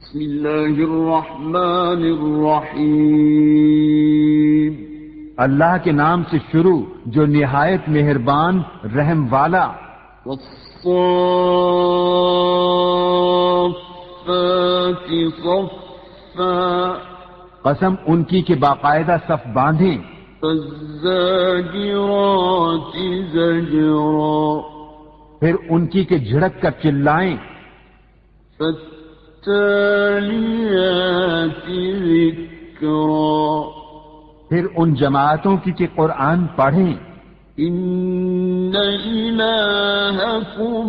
بسم اللہ الرحمن الرحیم، اللہ کے نام سے شروع جو نہایت مہربان رحم والا۔ والصافات صفا، قسم ان کی کہ باقاعدہ صف باندھیں۔ فالزاجرات زجرا، پھر ان کی کہ جھڑک کر چلائیں۔ فالتالیات ذکرا، پھر ان جماعتوں کی کہ قرآن پڑھیں۔ ان الہکم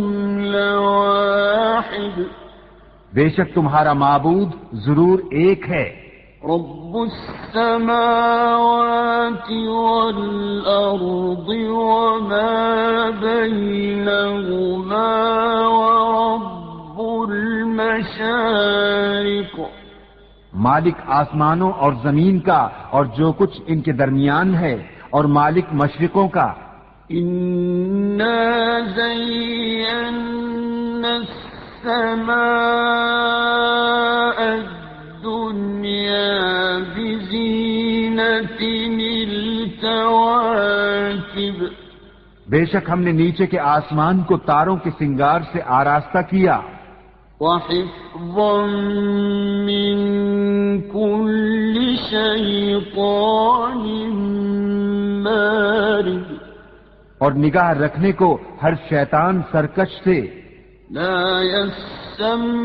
لواحد، بے شک تمہارا معبود ضرور ایک ہے۔ رب السماوات والارض وما بینہما ورب المشارق، مالک آسمانوں اور زمین کا اور جو کچھ ان کے درمیان ہے، اور مالک مشرقوں کا۔ انا زینا السماء الدنیا بزینۃ الکواکب، بے شک ہم نے نیچے کے آسمان کو تاروں کے سنگار سے آراستہ کیا۔ وحفظا من كل شیطان مارد، اور نگاہ رکھنے کو ہر شیطان سرکش سے۔ لا يسمعون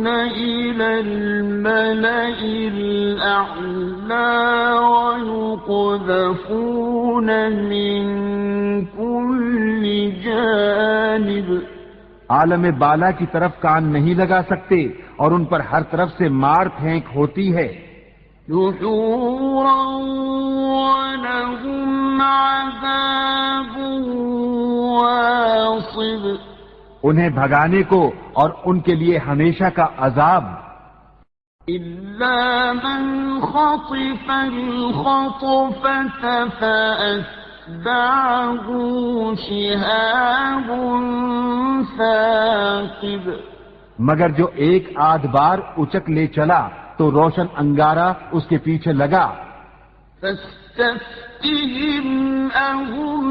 إلى الملأ الأعلى ويقذفون من كل جانب، عالم بالا کی طرف کان نہیں لگا سکتے اور ان پر ہر طرف سے مار پھینک ہوتی ہے۔ دحورا ولهم عذاب واصب، انہیں بھگانے کو اور ان کے لیے ہمیشہ کا عذاب۔ إلا من خطف الخطفة فأتبعه شهاب ثاقب، مگر جو ایک آدھ بار اچک لے چلا تو روشن انگارہ اس کے پیچھے لگا۔ فاستفتهم أهم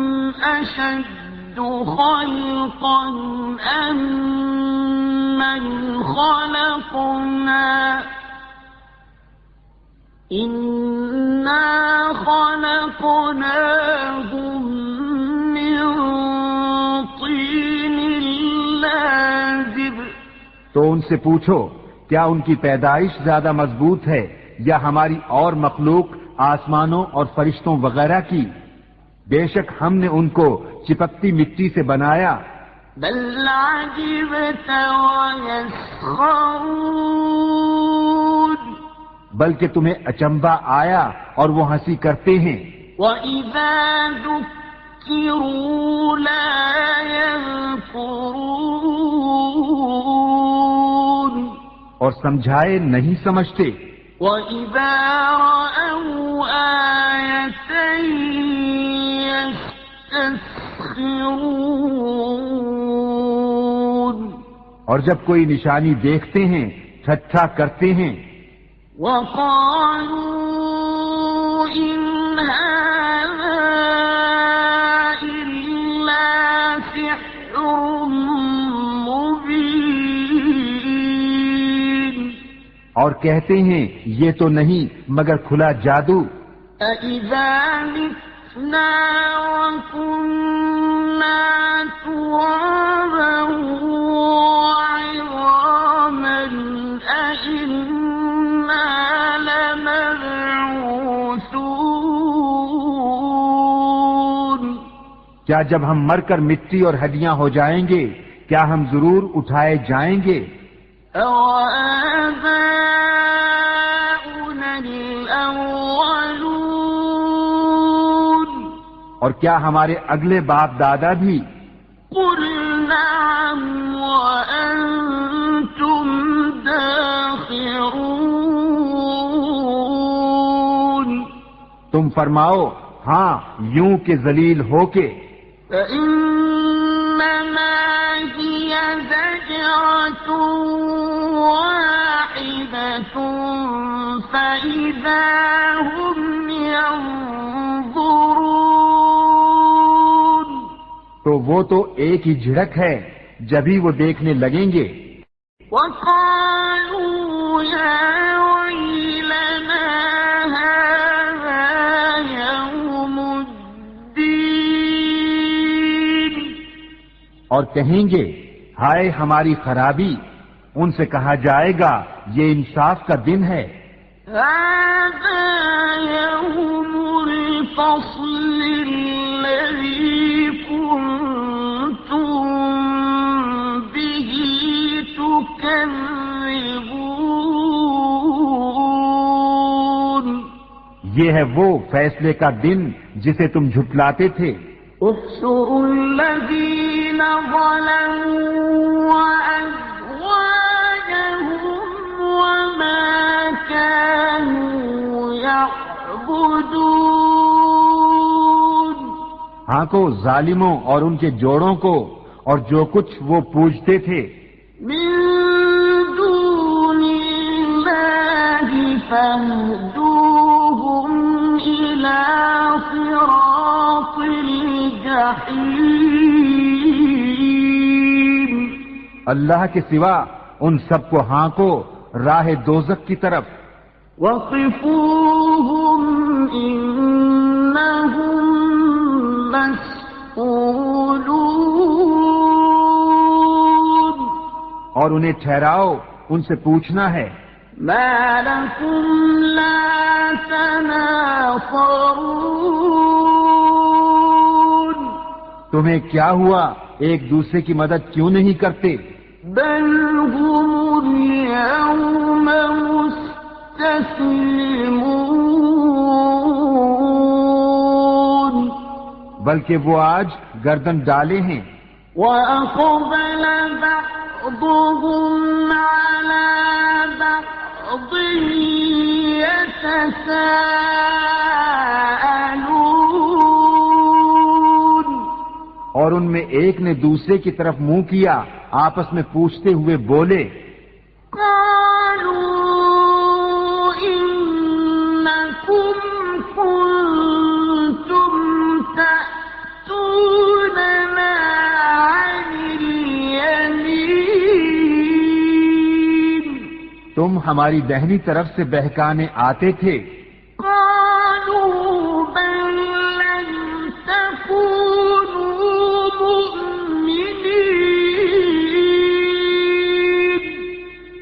أشد خلقا أم من خلقنا إنا خلقناهم من طين لازب، تو ان سے پوچھو کیا ان کی پیدائش زیادہ مضبوط ہے یا ہماری اور مخلوق آسمانوں اور فرشتوں وغیرہ کی؟ بے شک ہم نے ان کو چپکتی مٹی سے بنایا۔ بل عجبت ويسخرون، بلکہ تمہیں اچنبھا آیا اور وہ ہنسی کرتے ہیں۔ وَإِذَا ذُكِّرُوا لَا يَذْكُرُونَ، اور سمجھائے نہیں سمجھتے۔ وَإِذَا رَأَوْا آيَةً يَسْتَسْخِرُونَ، اور جب کوئی نشانی دیکھتے ہیں ٹھٹھا کرتے ہیں۔ وَقَالُوا إِنْ هَذَا إِلَّا سِحْرٌ مُبِينٌ، اور کہتے ہیں یہ تو نہیں مگر کھلا جادو۔ أَإِذَا مِتْنَا وَكُنَّا تُرَابًا وَعِظَامًا أَإِنَّا لَمَبْعُوثُونَ، کیا جب ہم مر کر مٹی اور ہڈیاں ہو جائیں گے کیا ہم ضرور اٹھائے جائیں گے؟ أَوَآبَاؤُنَا الْأَوَّلُونَ، اور کیا ہمارے اگلے باپ دادا بھی؟ قُلْ نَعَمْ وَأَنْتُمْ دَاخِرُونَ، تم فرماؤ ہاں یوں کہ ذلیل ہو کے۔ فَإِنَّمَا هِيَ زَجْرَةٌ فإذا هم ينظرون تو وہ تو ایک ہی جھڑک ہے، جبھی وہ دیکھنے لگیں گے۔ وقالوا يا ويلنا هذا يوم الدين اور کہیں گے ہائے ہماری خرابی، ان سے کہا جائے گا یہ انصاف کا دن ہے۔ هذا يوم الفصل الذي كنتم به تكذبون یہ ہے وہ فیصلے کا دن جسے تم جھٹلاتے تھے۔ احشروا الذين ظلموا وأزواجهم وما كانوا يعبدون ہاں کو ظالموں اور ان کے جوڑوں کو اور جو کچھ وہ پوجتے تھے من دون الله فاهدوهم إلى صراط الجحيم اللہ کے سوا ان سب کو ہانکو راہ دوزخ کی طرف۔ وقفوهم إنهم مسئولون اور انہیں ٹھہراؤ، ان سے پوچھنا ہے۔ ما لكم لا تناصرون تمہیں کیا ہوا، ایک دوسرے کی مدد کیوں نہیں کرتے؟ بل هم اليوم مستسلمون بلکہ وہ آج گردن ڈالے ہیں۔ وأقبل بعضهم على بعض يتساءلون اور ان میں ایک نے دوسرے کی طرف منہ کیا، آپس میں پوچھتے ہوئے بولے، قالوا إنكم كنتم تأتوننا عن اليمين تم ہماری دہنی طرف سے بہکانے آتے تھے۔ قالوا بل لم تكونوا مؤمنين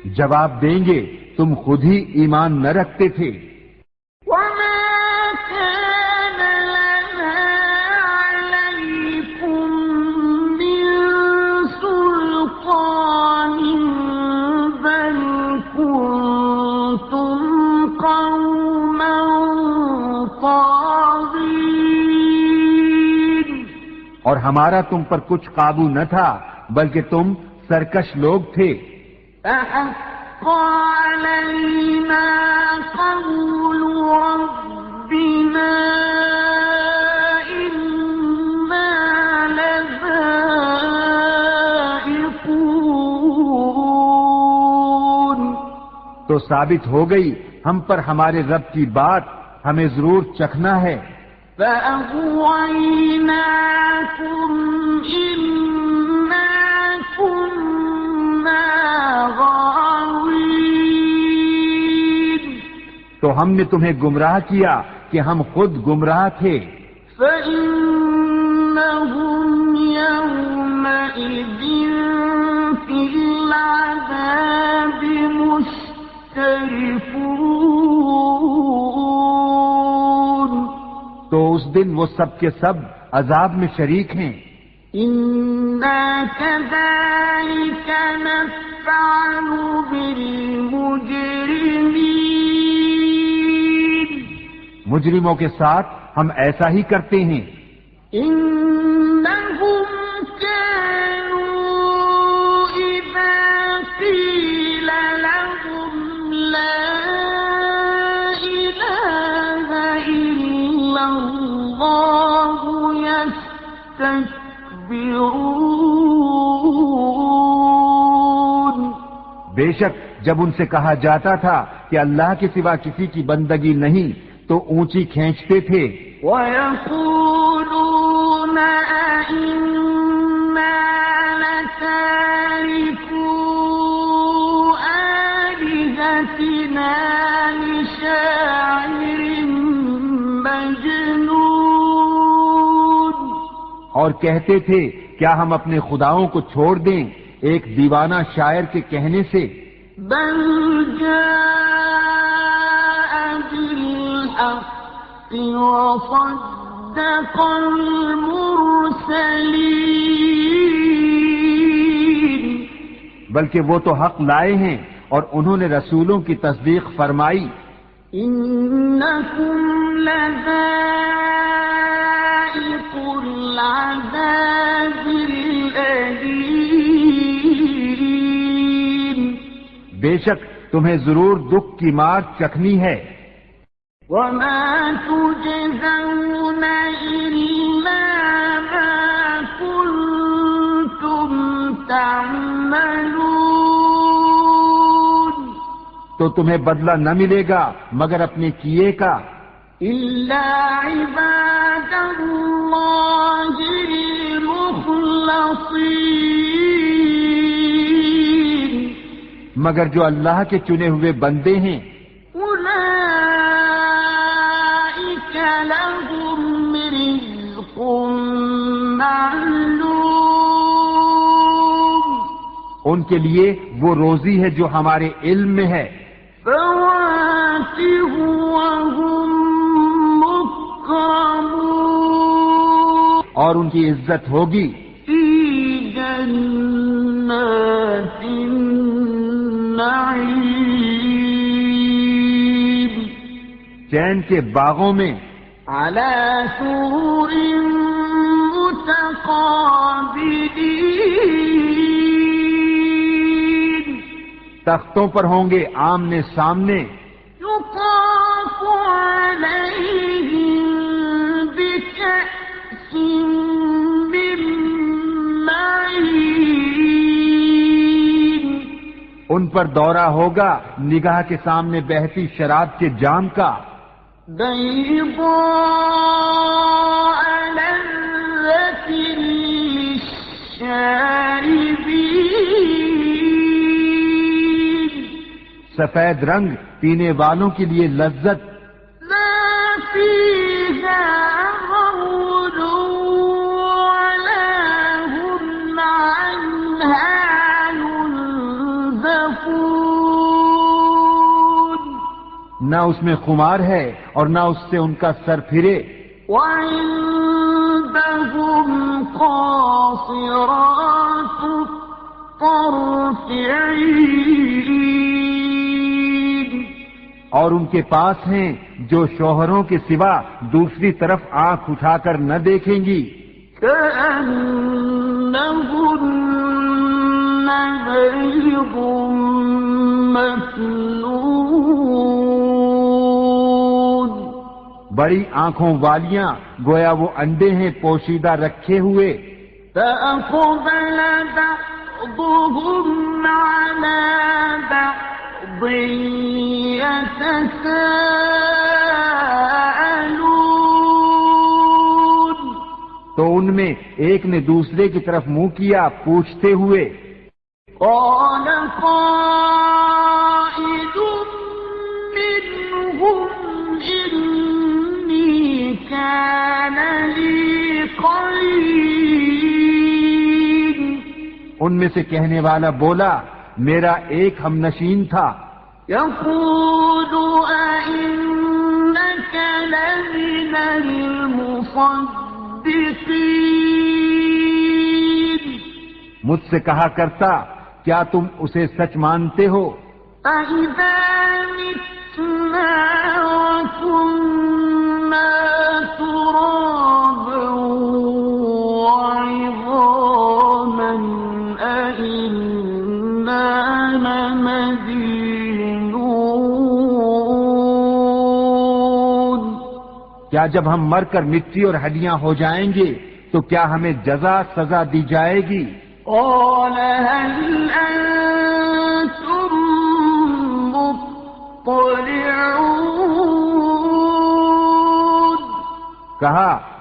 جواب دیں گے تم خود ہی ایمان نہ رکھتے تھے۔ وما كان لنا عليكم من سلطان بل كنتم قوما طاغين اور ہمارا تم پر کچھ قابو نہ تھا، بلکہ تم سرکش لوگ تھے۔ فحق علينا قول ربنا إنا لذائقون تو ثابت ہو گئی ہم پر ہمارے رب کی بات، ہمیں ضرور چکھنا ہے۔ فأغويناكم إنا كنا غاوين تو ہم نے تمہیں گمراہ کیا کہ ہم خود گمراہ تھے۔ فإنهم يومئذ في العذاب مشتركون تو اس دن وہ سب کے سب عذاب میں شریک ہیں۔ إنا كذلك نفعل بالمجرمين مجرموں کے ساتھ ہم ایسا ہی کرتے ہیں۔ إنهم كانوا إذا قيل لهم لا إله إلا الله يستكبرون بے شک جب ان سے کہا جاتا تھا کہ اللہ کے سوا کسی کی بندگی نہیں تو اونچی کھینچتے تھے. وَيَقُولُونَ أَإِنَّا لَتَارِكُو آلِهَتِنَا لِشَاعِرٍ مَجْنُونٍ. اور کہتے تھے کیا ہم اپنے خداؤں کو چھوڑ دیں ایک دیوانہ شاعر کے کہنے سے. بل جاء بالحق وصدق المرسلین. بلکہ وہ تو حق لائے ہیں اور انہوں نے رسولوں کی تصدیق فرمائی. انکم لذائق العذاب الالیم. بے شک تمہیں ضرور دکھ کی مار چکھنی ہے. وما تجزون الا ما کنتم تعملون. تو تمہیں بدلہ نہ ملے گا مگر اپنے کیے کا. الا عباد اللہ المخلصین. مگر جو اللہ کے چنے ہوئے بندے ہیں اولئک لهم رزق معلوم. ان کے لیے وہ روزی ہے جو ہمارے علم میں ہے. فواكه وهم مكرمون. اور ان کی عزت ہوگی في جنات النعيم. چین کے باغوں میں على سرر متقابلين. تختوں پر ہوں گے آمنے سامنے. يطاف عليهم بكأس من معين. ان پر دورہ ہوگا نگاہ کے سامنے بہتی شراب کے جام کا. بيضاء لذة للشاربين. سفید رنگ پینے والوں کے لیے لذت. لا فيها غول ولا هم عنها ينزفون. نہ اس میں خمار ہے اور نہ اس سے ان کا سر پھرے. وعندهم قاصرات الطرف عين. اور ان کے پاس ہیں جو شوہروں کے سوا دوسری طرف آنکھ اٹھا کر نہ دیکھیں گی. كأنهن بيض مكنون. بڑی آنکھوں والیاں گویا وہ انڈے ہیں پوشیدہ رکھے ہوئے. فأقبل بعضهم على بعض يتساءلون. تو ان میں ایک نے دوسرے کی طرف منہ کیا پوچھتے ہوئے. قال قائل منهم إني كان لي قرين. ان میں سے کہنے والا بولا میرا ایک ہم نشین تھا. يقول أئنك لمن المصدقين. مجھ سے کہا کرتا کیا تم اسے سچ مانتے ہو؟ أَإِذَا مِتْنَا وَكُنَّا تُرَابًا وَعِظَامًا أَإِنَّا لَمَدِينُونَ. کیا جب ہم مر کر مٹی اور ہڈیاں ہو جائیں گے تو کیا ہمیں سزا دی جائے گی؟ قال هل أنتم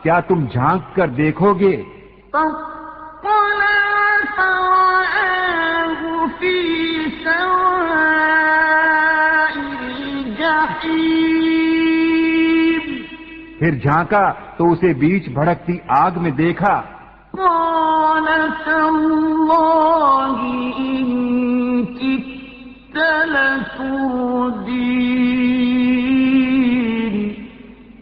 کیا تم جھانک کر دیکھو گے؟ فاطلع فرآه في سواء الجحيم پھر جھانکا تو اسے بیچ بھڑکتی آگ میں دیکھا۔ قال تالله إن كدت لتردين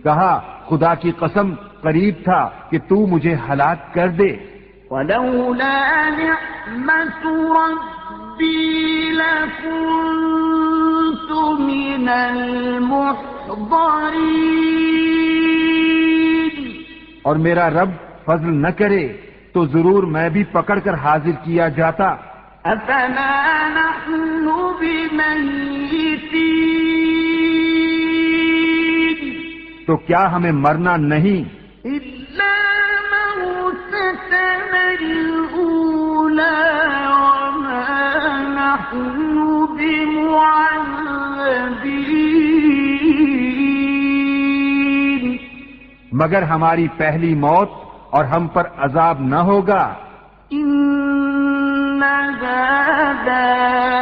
کہا خدا کی قسم قریب تھا کہ تو مجھے ہلاک کر دے۔ ولولا نعمة ربي لكنت من المحضرين اور میرا رب فضل نہ کرے تو ضرور میں بھی پکڑ کر حاضر کیا جاتا۔ أفما نحن بميتين تو کیا ہمیں مرنا نہیں؟ إلا موتتنا الأولى وما نحن بمعذبين مگر ہماری پہلی موت اور ہم پر عذاب نہ ہوگا۔ إن هذا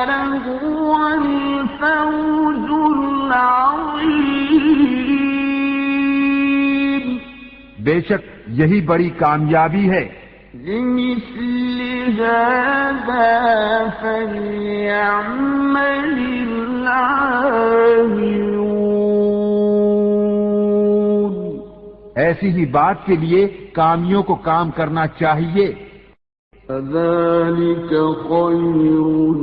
لهو الفوز العظيم بے شک یہی بڑی کامیابی ہے۔ لمثل هذا فليعمل العاملون ایسی ہی بات کے لیے کامیوں کو کام کرنا چاہیے۔ فذلك خير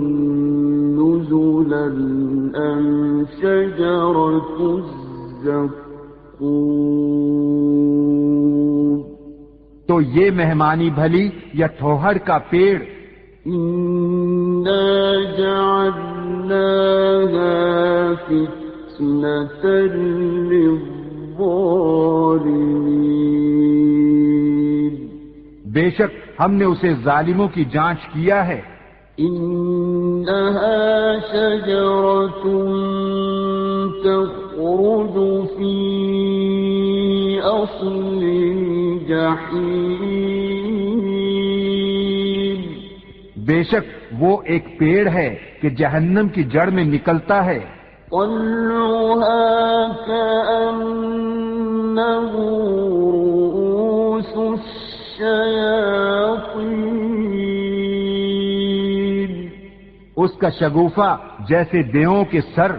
نزلا أم شجرة الزقوم تو یہ مہمانی بھلی یا ٹھوہر کا پیڑ؟ إنا جعلناها فتنة للظالمين بے شک ہم نے اسے ظالموں کی جانچ کیا ہے۔ إنها شجرة تخرج في أصل الجحيم بے شک وہ ایک پیڑ ہے کہ جہنم کی جڑ میں نکلتا ہے۔ طلعها كأنه رؤوس الشياطين اس کا شگوفہ جیسے دیووں کے سر۔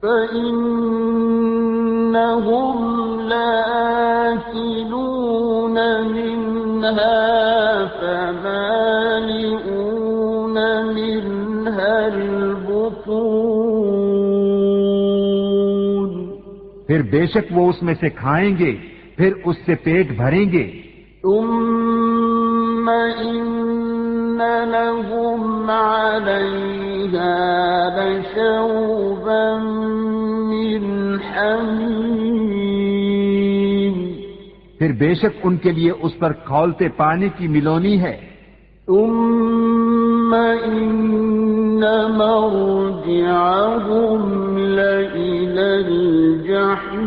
فإنهم لآكلون منها فمالئون منها البطون پھر بے شک وہ اس میں سے کھائیں گے، پھر اس سے پیٹ بھریں گے۔ ثم إن لهم عليها لشوبا من حميم پھر بے شک ان کے لیے اس پر کھولتے پانی کی ملونی ہے۔ ثم إن مرجعهم لإلى الجحيم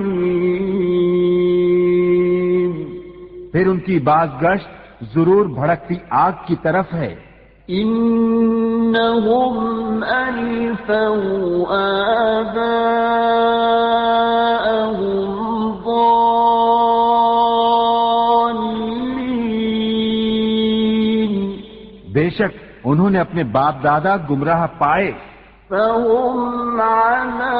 پھر ان کی باز گشت ضرور بھڑکتی آگ کی طرف ہے۔ إنهم ألفوا آباءهم ضالين بے شک انہوں نے اپنے باپ دادا گمراہ پائے۔ فهم على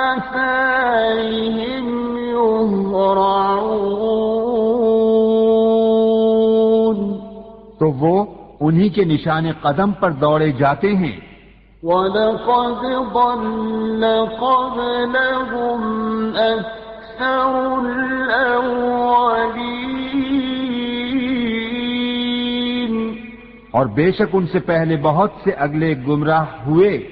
آثارهم يهرعون تو وہ انہی کے نشان قدم پر دوڑے جاتے ہیں۔ وَلَقَدْ ضَلَّ قَبْلَهُمْ أَكْثَرُ الْأَوَّلِينَ اور بے شک ان سے پہلے بہت سے اگلے گمراہ ہوئے۔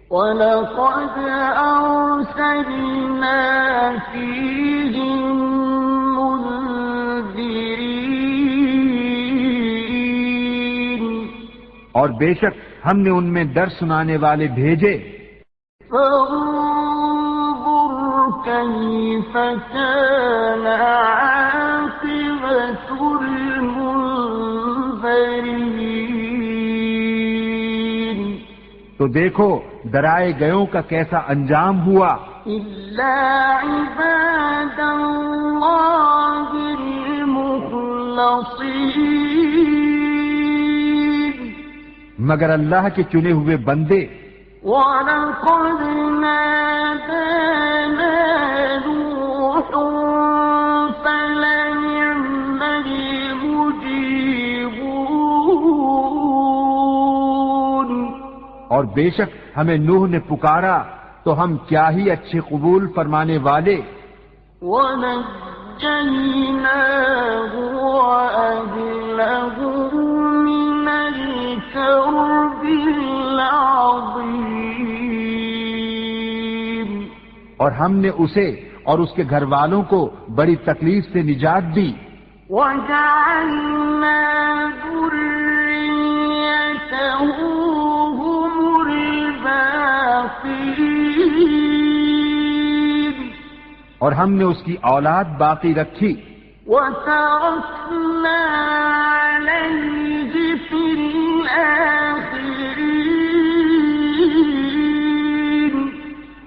وَلَقَدْ أَرْسَلْنَا فِيهِمْ مُنذِرِينَ اور بے شک ہم نے ان میں ڈر سنانے والے بھیجے۔ فانظر كيف كان عاقبة المنذرين تو دیکھو ڈرائے گئوں کا کیسا انجام ہوا. إلا عباد الله المخلصين مگر اللہ کے چنے ہوئے بندے. وَلَقَدْ نَادَانَا نُوحٌ فَلَنِعْمَ الْمُجِيبُونَ اور بے شک ہمیں نوح نے پکارا تو ہم کیا ہی اچھے قبول فرمانے والے. وَنَجَّيْنَاهُ وَأَهْلَهُ مِنَ الْكَرْبِ الْعَظِيمِ اور ہم نے اسے اور اس کے گھر والوں کو بڑی تکلیف سے نجات دی. وَجَعَلْنَا ذُرِّيَّتَهُ هُمُ الْبَاقِينَ اور ہم نے اس کی اولاد باقی رکھی. وَتَرَكْنَا عَلَيْهِ فِي الْآخِرِينَ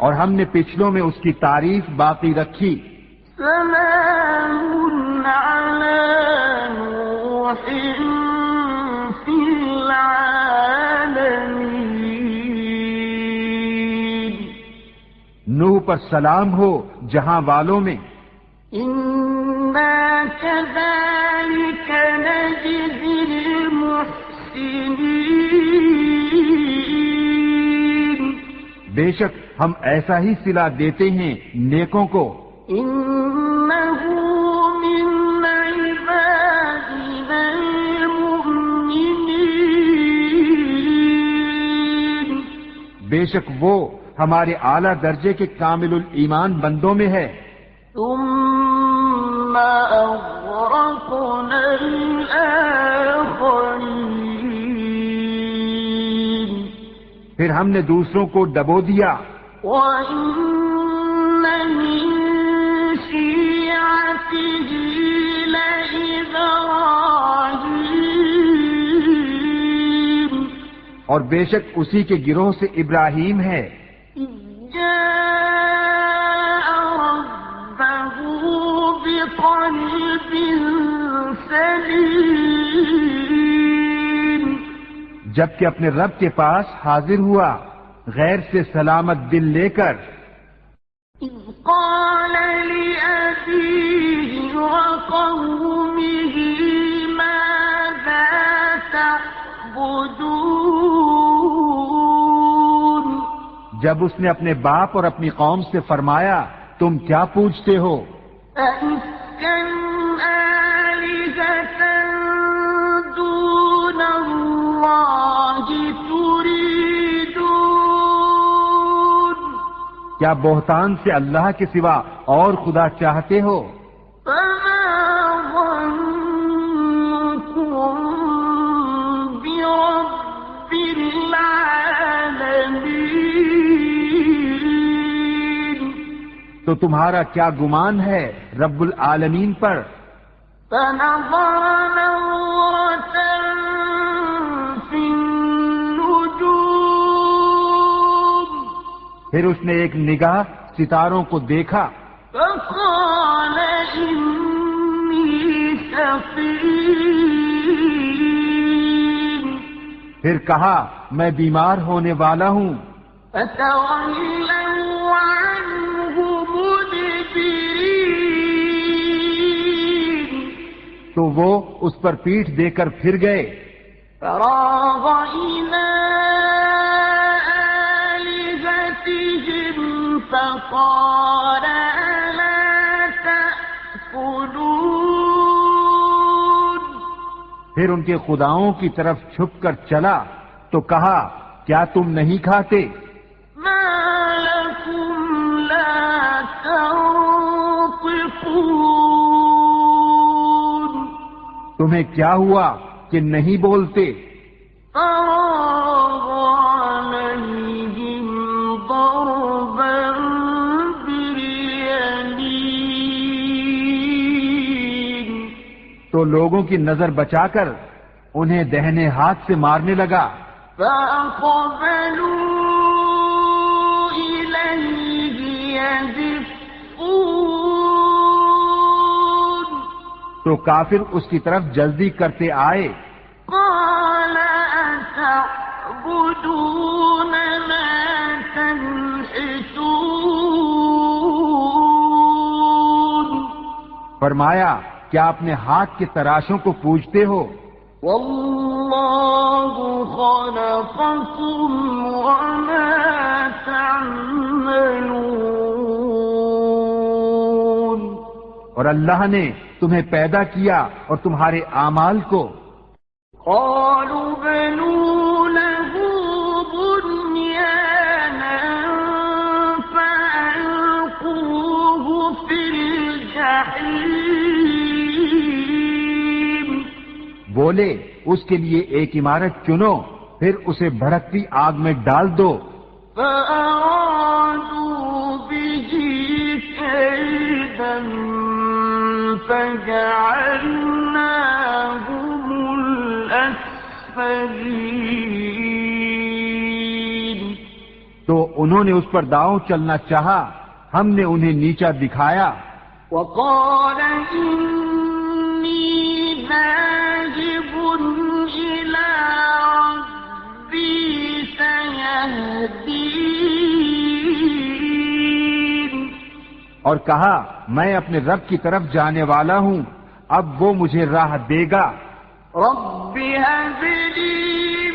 اور ہم نے پچھلوں میں اس کی تعریف باقی رکھی. سلام علی نوح فی العالمین نوح پر سلام ہو جہاں والوں میں. انا کذالک نجزی المحسنین بے شک ہم ایسا ہی صلہ دیتے ہیں نیکوں کو. انہ من عبادنا المؤمنین بے شک وہ ہمارے اعلیٰ درجے کے کامل الایمان بندوں میں ہے. ثم اغرقنا الاخرین پھر ہم نے دوسروں کو ڈبو دیا. وَإِنَّ مِن شِيعَتِهِ لَإِبْرَاهِيمَ اور بے شک اسی کے گروہ سے ابراہیم ہے. إِذْ جَاءَ رَبَّهُ بِقَلْبٍ سَلِيمٍ جبکہ اپنے رب کے پاس حاضر ہوا غیر سے سلامت دل لے کر. إِذْ قَالَ لِأَبِيهِ وَقَوْمِهِ مَاذَا تَعْبُدُونَ جب اس نے اپنے باپ اور اپنی قوم سے فرمایا تم کیا پوچھتے ہو؟ أَئِفْكًا آلِهَةً دُونَ اللَّهِ تُرِيدُونَ کیا بہتان سے اللہ کے سوا اور خدا چاہتے ہو؟ فَمَا ظَنُّكُم بِرَبِّ الْعَالَمِينَ تو تمہارا کیا گمان ہے رب العالمین پر؟ فَنَظَرَ نَظْرَةً فِي النُّجُومِ پھر اس نے ایک نگاہ ستاروں کو دیکھا. فَقَالَ إِنِّي سَقِيمٌ پھر کہا میں بیمار ہونے والا ہوں. فَتَوَلَّوْا عَنْهُ مُدْبِرِينَ تو وہ اس پر پیٹھ دے کر پھر گئے. فَرَاغَ إِلَىٰ آلِهَتِهِمْ فَقَالَ أَلَا تَأْكُلُونَ پھر ان کے خداؤں کی طرف چھپ کر چلا تو کہا کیا تم نہیں کھاتے؟ مَا لَكُمْ لَا تَنطِقُونَ تمہیں کیا ہوا کہ نہیں بولتے؟ فَرَاغَ عَلَيْهِمْ ضَرْبًا بِالْيَمِينِ لوگوں کی نظر بچا کر انہیں دہنے ہاتھ سے مارنے لگا. فَأَقْبَلُوا إِلَيْهِ يَزِفُّونَ تو کافر اس کی طرف جلدی کرتے آئے. قَالَ أَتَعْبُدُونَ مَا تَنْحِتُونَ فرمایا کیا اپنے ہاتھ کے تراشوں کو پوجتے ہو؟ وَاللَّهُ خَلَقَكُمْ وَمَا تَعْمَلُونَ اور اللہ نے تمہیں پیدا کیا اور تمہارے اعمال کو. قَالُوا بَنُوا لَهُ بُنْيَانًا فَأَلْقُوهُ فِي الْجَحِيمِ بولے اس کے لیے ایک عمارت چنو پھر اسے بھڑکتی آگ میں ڈال دو. فَأَرَادُوا بِهِ كَيْدًا فَجَعَلْنَاهُمُ الْأَسْفَلِينَ تو انہوں نے اس پر داؤں چلنا چاہا، ہم نے انہیں نیچا دکھایا. وَقَالَ إِنِّي ذَاهِبٌ إِلَىٰ رَبِّي سَيَهْدِينِ اور کہا میں اپنے رب کی طرف جانے والا ہوں، اب وہ مجھے راہ دے گا. رَبِّ هَبْ لِي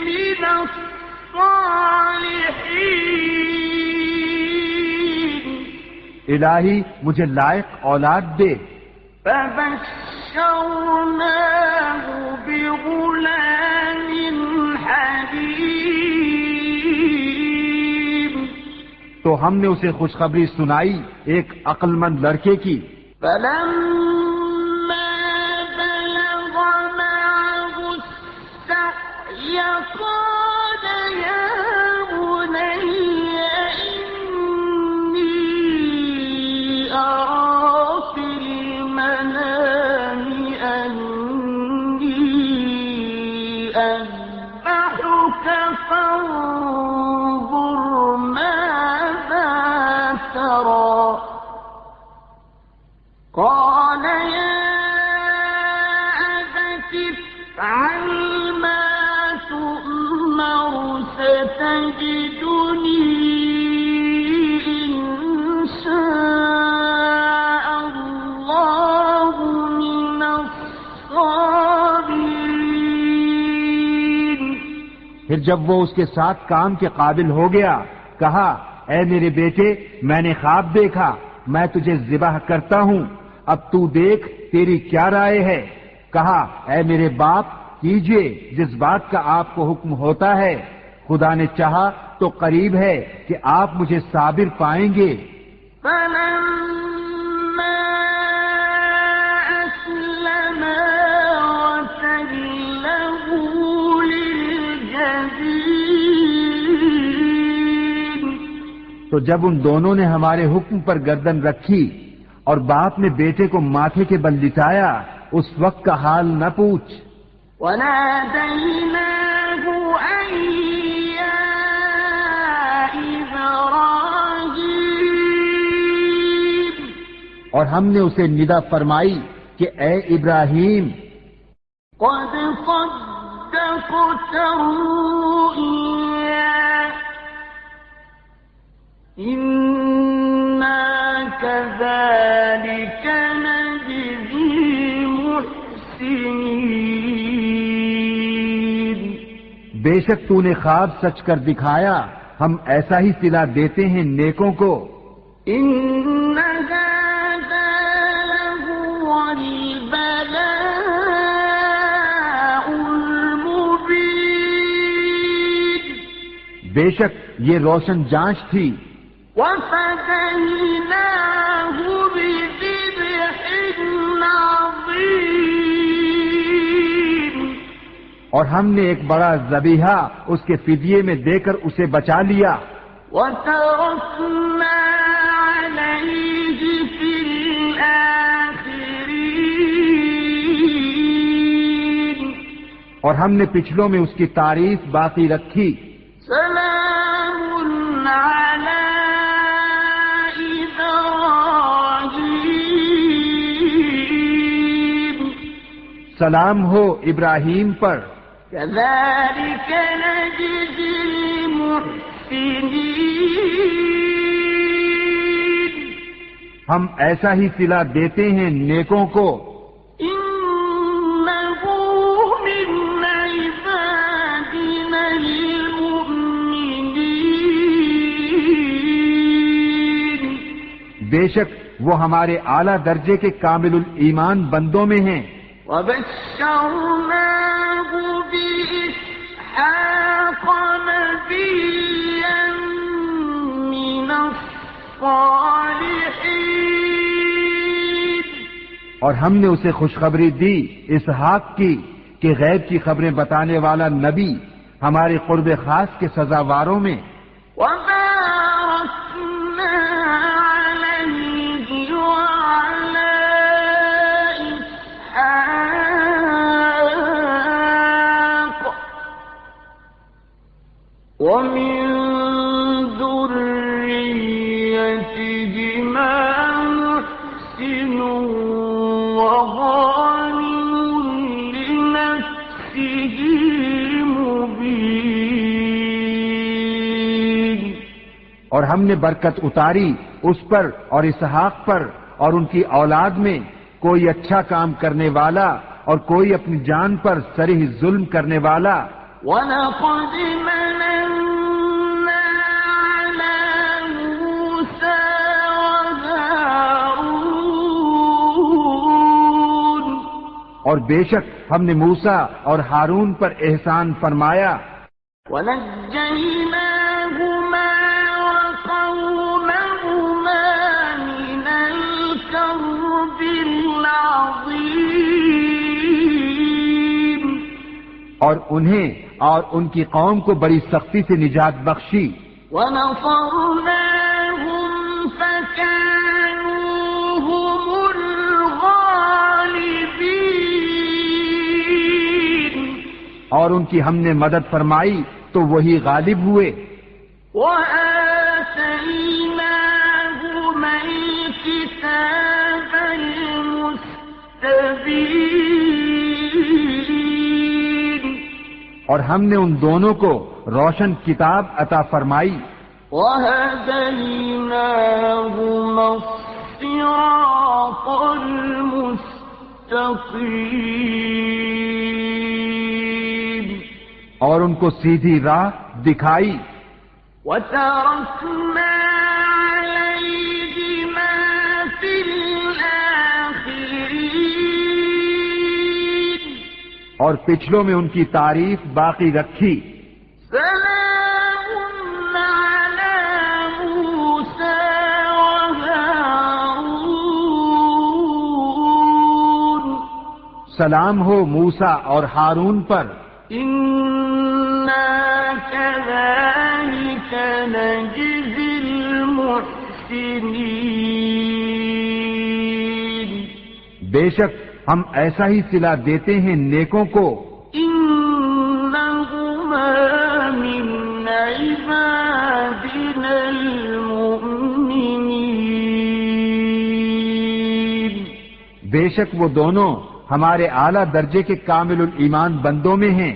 مِنَ الصَّالِحِينَ الہی مجھے لائق اولاد دے. فَبَشَّرْنَاهُ بِغُلَامٍ حَلِيمٍ تو ہم نے اسے خوشخبری سنائی ایک عقل مند لڑکے کی. فَلَمَّا بَلَغَ مَعَهُ السَّعْيَ قَالَ يَا بُنَيَّ إِنِّي أَرَىٰ فِي الْمَنَامِ أَنِّي أَذْبَحُكَ فَانظُرْ مَاذَا تَرَىٰ قَالَ يَا أَبَتِ افْعَلْ مَا تُؤْمَرُ سَتَجِدُنِي إِن شَاءَ اللَّهُ مِنَ الصَّابِرِينَ پھر جب وہ اس کے ساتھ کام کے قابل ہو گیا کہا اے میرے بیٹے میں نے خواب دیکھا، میں تجھے ذبح کرتا ہوں، اب تو دیکھ تیری کیا رائے ہے. کہا اے میرے باپ کیجئے جس بات کا آپ کو حکم ہوتا ہے، خدا نے چاہا تو قریب ہے کہ آپ مجھے صابر پائیں گے. فَلَمَّا أَسْلَمَا وَتَلَّهُ لِلْجَبِينِ تو جب ان دونوں نے ہمارے حکم پر گردن رکھی اور باپ نے بیٹے کو ماتھے کے بل لٹایا، اس وقت کا حال نہ پوچھ. وَنَادَيْنَاهُ أَن يَا إِبْرَاهِيمُ اور ہم نے اسے ندا فرمائی کہ اے ابراہیم قَدْ صَدَّقْتَ الرُّؤْيَا إِنَّا كَذَلِكَ نَجْزِي الْمُحْسِنِينَ بے شک تو نے خواب سچ کر دکھایا، ہم ایسا ہی صلہ دیتے ہیں نیکوں کو. إِنَّ هَذَا لَهُوَ الْبَلَاءُ الْمُبِينُ بے شک یہ روشن جانچ تھی. وَفَدَيْنَاهُ بِذِبْحٍ عَظِيمٍ اور ہم نے ایک بڑا ذبیحہ اس کے فدیے میں دے کر اسے بچا لیا. وَتَرَكْنَا عَلَيْهِ فِي الْآخِرِينَ اور ہم نے پچھلوں میں اس کی تعریف باقی رکھی. سلام على إبراهيم سلام ہو ابراہیم پر. كذلك نجزي المحسنين ہم ایسا ہی صلہ دیتے ہیں نیکوں کو. إنه من عبادنا المؤمنين بے شک وہ ہمارے اعلیٰ درجے کے کامل الایمان بندوں میں ہیں. وبشرناه بإسحاق نبيا من الصالحين اور ہم نے اسے خوشخبری دی اسحاق کی کہ غیب کی خبریں بتانے والا نبی ہمارے قرب خاص کے سزاواروں میں. وباركنا عليه وعلى إسحاق ومن ذريتهما محسن وظالم لنفسه مبين اور ہم نے برکت اتاری اس پر اور اسحاق پر اور ان کی اولاد میں، کوئی اچھا کام کرنے والا اور کوئی اپنی جان پر صریح ظلم کرنے والا. وَلَقَدْ مَنَنَّا عَلَى مُوسَى وَهَارُونَ اور بے شک ہم نے موسیٰ اور ہارون پر احسان فرمایا. وَنَجَّيْنَاهُمَا وَقَوْمَهُمَا مِنَ الْكَرْبِ الْعَظِيمِ اور انہیں اور ان کی قوم کو بڑی سختی سے نجات بخشی. وَنَصَرْنَاهُمْ فَكَانُوا هُمُ الْغَالِبِينَ اور ان کی ہم نے مدد فرمائی تو وہی غالب ہوئے. وَآتَيْنَاهُمَا الْكِتَابَ الْمُسْتَبِينَ اور ہم نے ان دونوں کو روشن کتاب عطا فرمائی. وَهَدَيْنَاهُمَا الصِّرَاطَ الْمُسْتَقِيمَ اور ان کو سیدھی راہ دکھائی. وَتَرَكْنَا عَلَيْهِمَا فِي الْآخِرِينَ اور پچھلوں میں ان کی تعریف باقی رکھی. سلام على موسى وهارون سلام ہو موسیٰ اور ہارون پر. إنا كذلك نجزي المحسنين بے شک ہم ایسا ہی صلہ دیتے ہیں نیکوں کو. إنهما من عبادنا المؤمنين بے شک وہ دونوں ہمارے اعلیٰ درجے کے کامل الایمان بندوں میں ہیں.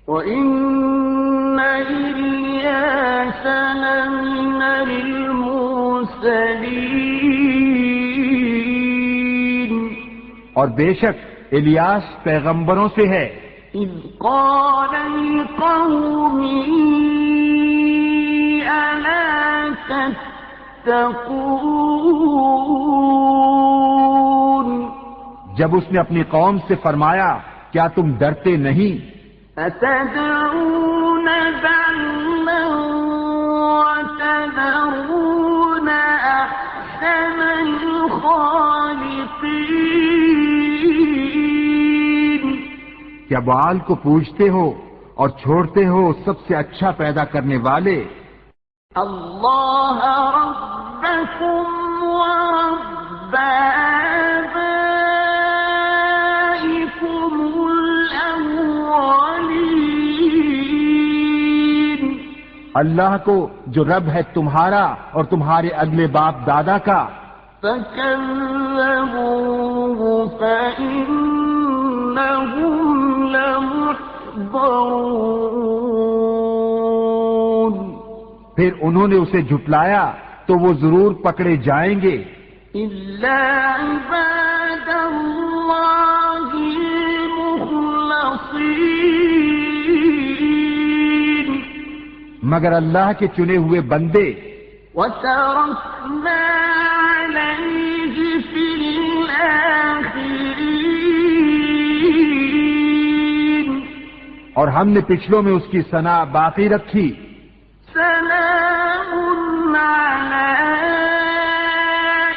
وَإِنَّ إِلْيَاسَ لَمِنَ الْمُرْسَلِينَ اور بے شک الیاس پیغمبروں سے ہے. إِذْ قَالَ لِقَوْمِهِ أَلَا تَتَّقُونَ جب اس نے اپنی قوم سے فرمایا کیا تم ڈرتے نہیں؟ أَتَدْعُونَ بَعْلًا وَتَذَرُونَ أَحْسَنَ الْخَالِقِينَ کیا بعال کو پوجتے ہو اور چھوڑتے ہو سب سے اچھا پیدا کرنے والے اللہ ربکم ورب آبائکم الأولین اللہ کو جو رب ہے تمہارا اور تمہارے اگلے باپ دادا کا۔ فكذبوه فإنهم لمحضرون۔ پھر انہوں نے اسے جھٹلایا تو وہ ضرور پکڑے جائیں گے، إلا عباد الله المخلصين۔ مگر اللہ کے چنے ہوئے بندے۔ وتركنا عليه في الآخرين۔ اور ہم نے پچھلوں میں اس کی ثنا باقی رکھی، سلام على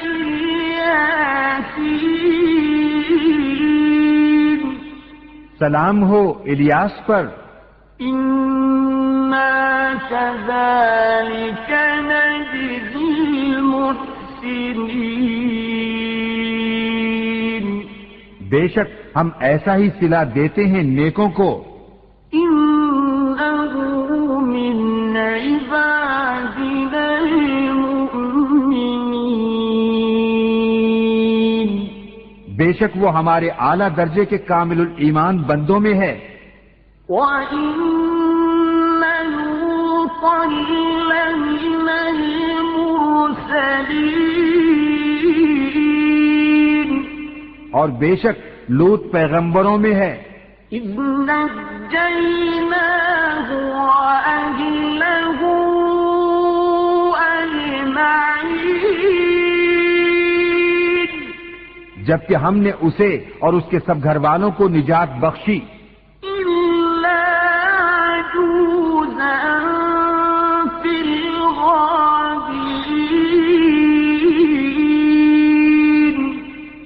الياسين۔ سلام ہو الیاس پر۔ إنا كذلك نجزي المحسنين۔ بے شک ہم ایسا ہی صلہ دیتے ہیں نیکوں کو۔ إنه من عبادنا المؤمنين۔ بے شک وہ ہمارے اعلیٰ درجے کے کامل الایمان بندوں میں ہے۔ وَإِنَّ لُوطًا لَّمِنَ الْمُرْسَلِينَ۔ اور بے شک لوط پیغمبروں میں ہے۔ إِذْ نَجَّيْنَاهُ وَأَهْلَهُ أَجْمَعِينَ۔ جبکہ ہم نے اسے اور اس کے سب گھر والوں کو نجات بخشی، إِلَّا عَجُوزًا فِي الْغَابِرِينَ۔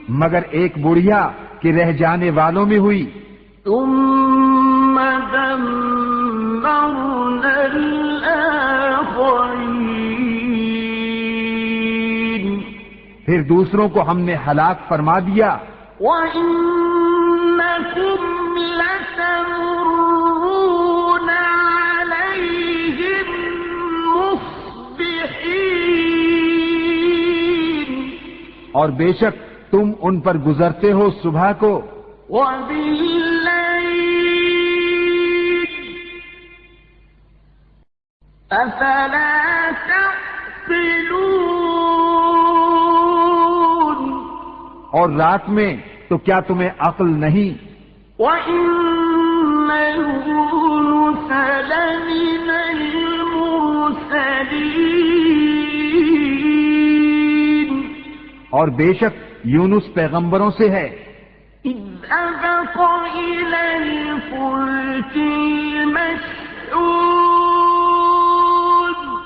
مگر ایک بڑھیا کہ رہ جانے والوں میں ہوئی۔ ثُمَّ دَمَّرْنَا الْآخَرِينَ۔ پھر دوسروں کو ہم نے ہلاک فرما دیا۔ وَإِنَّكُمْ لَتَمُرُّونَ عَلَيْهِمْ مُصْبِحِينَ۔ اور بے شک تم ان پر گزرتے ہو صبح کو، وَبِاللَّيْلِ أَفَلَا تَعْقِلُونَ۔ اور رات میں تو کیا تمہیں عقل نہیں؟ وَإِنَّ يُونُسَ لَمِنَ الْمُرْسَلِينَ۔ اور بے شک یونس پیغمبروں سے ہے۔ إِذْ أَبَقَ إِلَى الْفُلْكِ الْمَشْحُونِ۔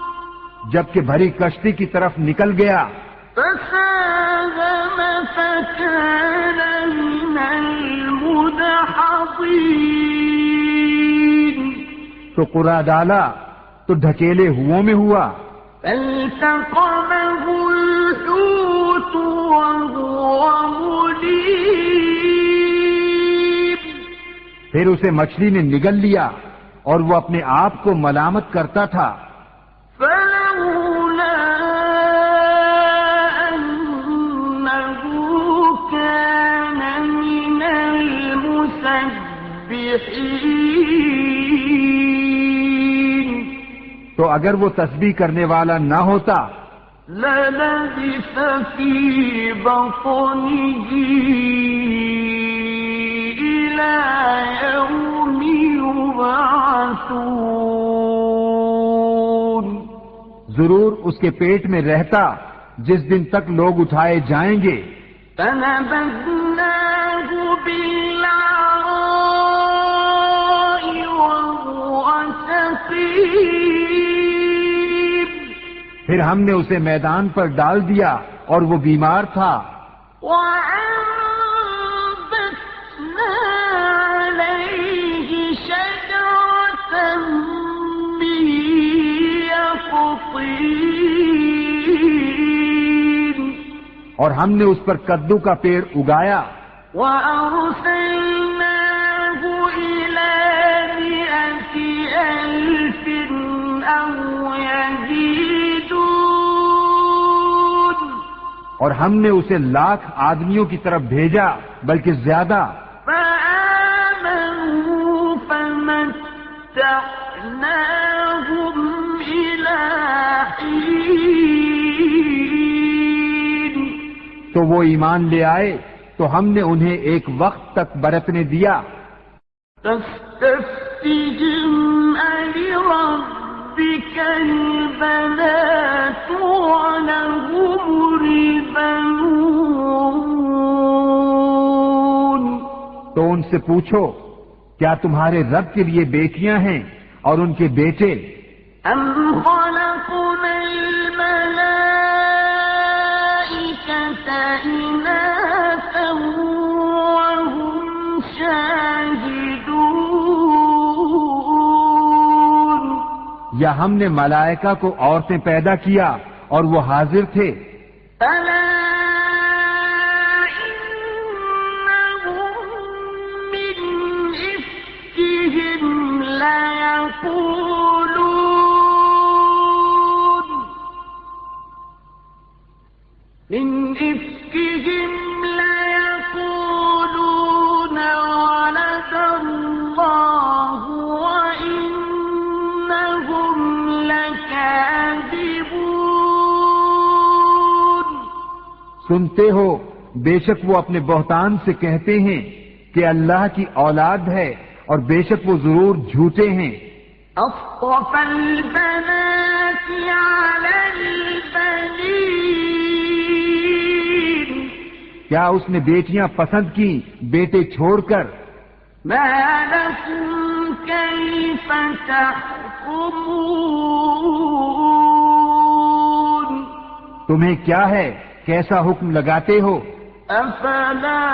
جبکہ بھری کشتی کی طرف نکل گیا، فَسَاهَمَ فَكَانَ مِنَ الْمُدْحَضِينَ۔ تو قرعہ ڈالا تو ڈھکیلے ہوا میں ہوا۔ فَالْتَقَمَهُ الْحُوتُ وَهُوَ مُلِيمٌ۔ پھر اسے مچھلی نے نگل لیا اور وہ اپنے آپ کو ملامت کرتا تھا۔ فَلَوْلَا أَنَّهُ كَانَ مِنَ الْمُسَبِّحِينَ۔ تو اگر وہ تسبیح کرنے والا نہ ہوتا، لَلَبِثَ فِي بَطْنِهِ إِلَى يَوْمِ يُبْعَثُونَ۔ ضرور اس کے پیٹ میں رہتا جس دن تک لوگ اٹھائے جائیں گے۔ فَنَبَذْنَاهُ بِالْعَرَاءِ وَهُوَ سَقِيمٌ۔ پھر ہم نے اسے میدان پر ڈال دیا اور وہ بیمار تھا۔ وَأَنبَتْنَا عَلَيْهِ شَجَرَةً مِّن يَقْطِينٍ۔ اور ہم نے اس پر کدو کا پیڑ اگایا۔ وَأَرْسَلْنَاهُ إِلَىٰ 100,000 أَوْ اور ہم نے اسے 1,00,000 آدمیوں کی طرف بھیجا بلکہ زیادہ. فآمنوا فمتعناهم إلى حين. تو وہ ایمان لے آئے تو ہم نے انہیں ایک وقت تک برتنے دیا. فاستفتهم ألربك البنات ولهم البنون. تو ان سے پوچھو کیا تمہارے رب کے لیے بیٹیاں ہیں اور ان کے بیٹے؟ أم خلقنا الملائكة إناثا وهم شاهدون. یا ہم نے ملائکہ کو عورتیں پیدا کیا اور وہ حاضر تھے؟ ألا إنهم من إفكهم ليقولون من إفكهم ليقولون ولد الله وإنهم لكاذبون. سنتے ہو بے شک وہ اپنے بہتان سے کہتے ہیں کہ اللہ کی اولاد ہے اور بے شک وہ ضرور جھوٹے ہیں. أصطفى البنات على البنين. کیا اس نے بیٹیاں پسند کی بیٹے چھوڑ کر؟ ما لكم كيف تحكمون. تمہیں کیا ہے کیسا حکم لگاتے ہو؟ أفلا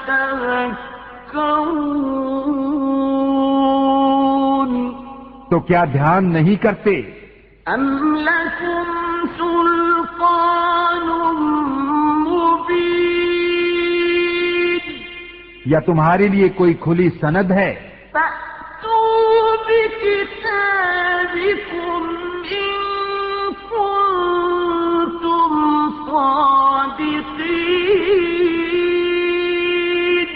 تذكرون. تو کیا دھیان نہیں کرتے؟ أم لكم سلطان مبين. یا تمہارے لیے کوئی کھلی سند ہے؟ فأتوا بكتابكم إن كنتم صادقين.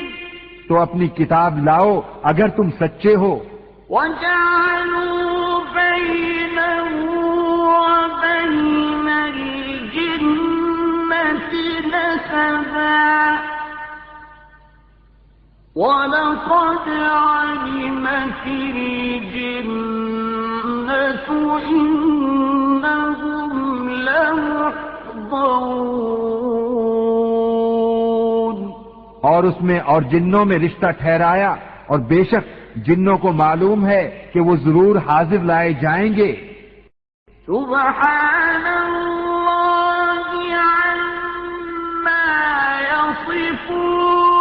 تو اپنی کتاب لاؤ اگر تم سچے ہو. وجعلوا بينه وبين الجنة نسبا ولقد علمت الجنة إنهم لمحضرون. اور اس میں اور جنوں میں رشتہ ٹھہرایا اور بے شک جنوں کو معلوم ہے کہ وہ ضرور حاضر لائے جائیں گے. سبحان اللہ عما یصفون.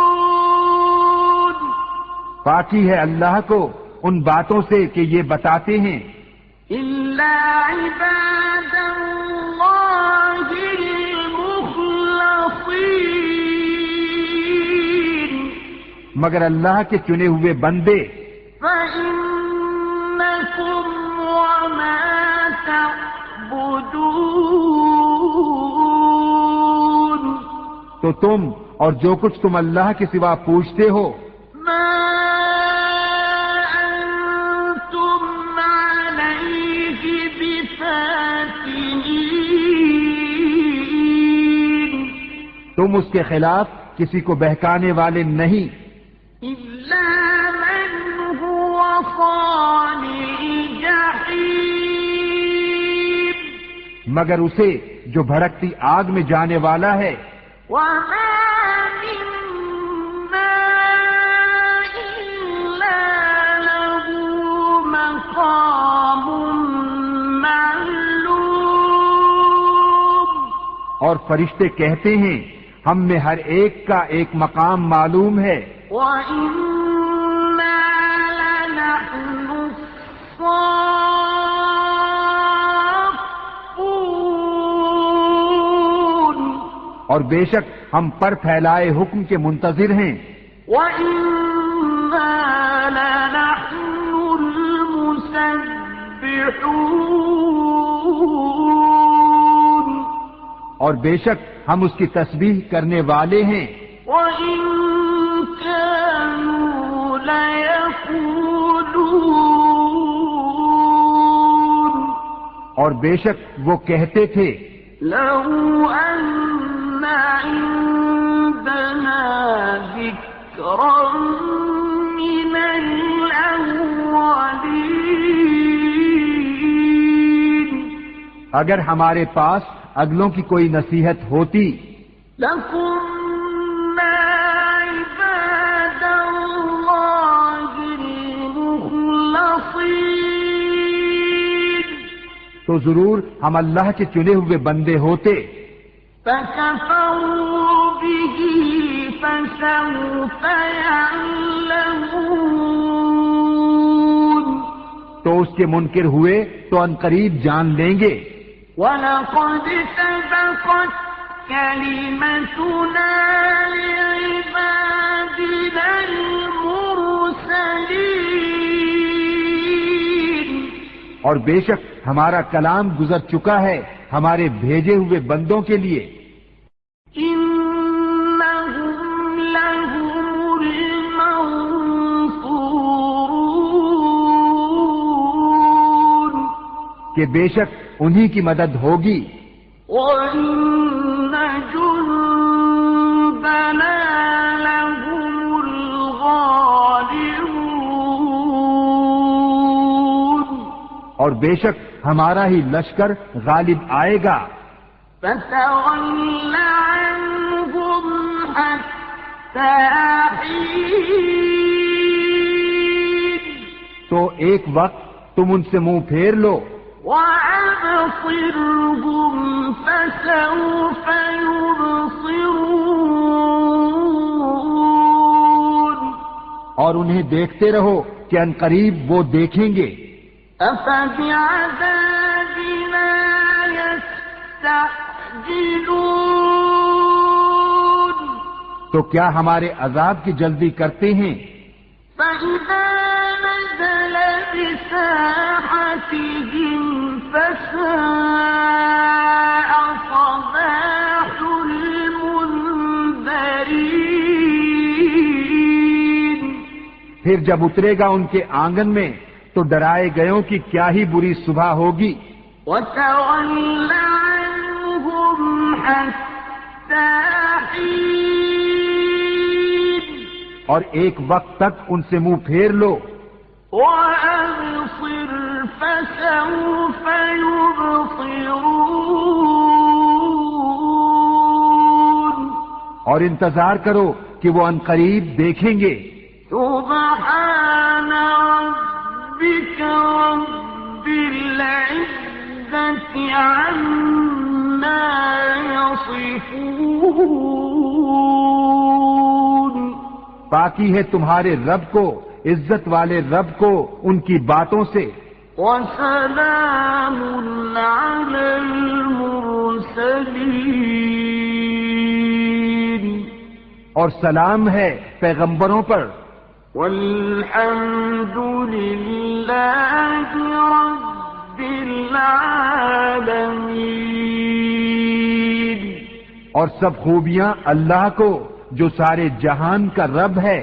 پاکی ہے اللہ کو ان باتوں سے کہ یہ بتاتے ہیں. الا عباد اللہ المخلصین. مگر اللہ کے چنے ہوئے بندے. فإنکم وما تعبدون. تو تم اور جو کچھ تم اللہ کے سوا پوچھتے ہو ما أنتم عليه بفاتنين. تم اس کے خلاف کسی کو بہکانے والے نہیں إلا من هو صال الجحيم. مگر اسے جو بھڑکتی آگ میں جانے والا ہے. وما منا إلا له مقام معلوم. اور فرشتے کہتے ہیں ہم میں ہر ایک کا ایک مقام معلوم ہے. وَإِنَّا لَنَحْنُ الصَّافُّونَ. اور بے شک ہم پر پھیلائے حکم کے منتظر ہیں. وَإِنَّا لَنَحْنُ الْمُسَبِّحُونَ. اور بے شک ہم اس کی تسبیح کرنے والے ہیں. وَإِن كَانُوا لَيَقُولُونَ اور بے شک وہ کہتے تھے لَوْ أَنَّ عِندَنَا ذِكْرًا مِّنَ الْأَوَّلِينَ اگر ہمارے پاس اگلوں کی کوئی نصیحت ہوتی لَكُنَّا عِبَادَ اللَّهِ الْمُخْلَصِينَ تو ضرور ہم اللہ کے چنے ہوئے بندے ہوتے. فَكَفَرُوا بِهِ فَسَوْفَ يَعْلَمُونَ تو اس کے منکر ہوئے تو عنقریب جان لیں گے. وَلَقَدْ سَبَقَتْ كَلِمَتُنَا لِعِبَادِنَا الْمُرْسَلِينَ اور بے شک ہمارا کلام گزر چکا ہے ہمارے بھیجے ہوئے بندوں کے لیے. إِنَّهُمْ لَهُمُ الْمَنصُورُونَ کہ بے شک انہی کی مدد ہوگی. وَإِنَّ جُندَنَا لَهُمُ الْغَالِبُونَ اور بے شک ہمارا ہی لشکر غالب آئے گا. فَتَوَلَّ عَنْهُمْ حَتَّىٰ حِينٍ تو ایک وقت تم ان سے منہ پھیر لو وَأَبْصِرْهُمْ فَسَوْفَ يُبْصِرُونَ اور انہیں دیکھتے رہو کہ عنقریب وہ دیکھیں گے. أَفَبِعَذَابِنَا يَسْتَعْجِلُونَ تو کیا ہمارے عذاب کی جلدی کرتے ہیں؟ فَإِذَا نَزَلَ بِسَاحَتِهِمْ فَسَاءَ صَبَاحُ الْمُنذَرِينَ پھر جب اترے گا ان کے آنگن میں تو ڈرائے گئوں کی کیا ہی بری صبح ہوگی. وَتَوَلَّ عَنْهُمْ حَتَّىٰ حِينٍ اور ایک وقت تک ان سے منہ پھیر لو. وَأَبْصِرْ فَسَوْفَ يُبْصِرُونَ اور انتظار کرو کہ وہ عنقریب دیکھیں گے. سبحان ربك رب العزة عما يصفون باقی ہے تمہارے رب کو عزت والے رب کو ان کی باتوں سے. وسلام على المرسلين اور سلام ہے پیغمبروں پر. والحمد لله رب العالمين اور سب خوبیاں اللہ کو جو سارے جہان کا رب ہے.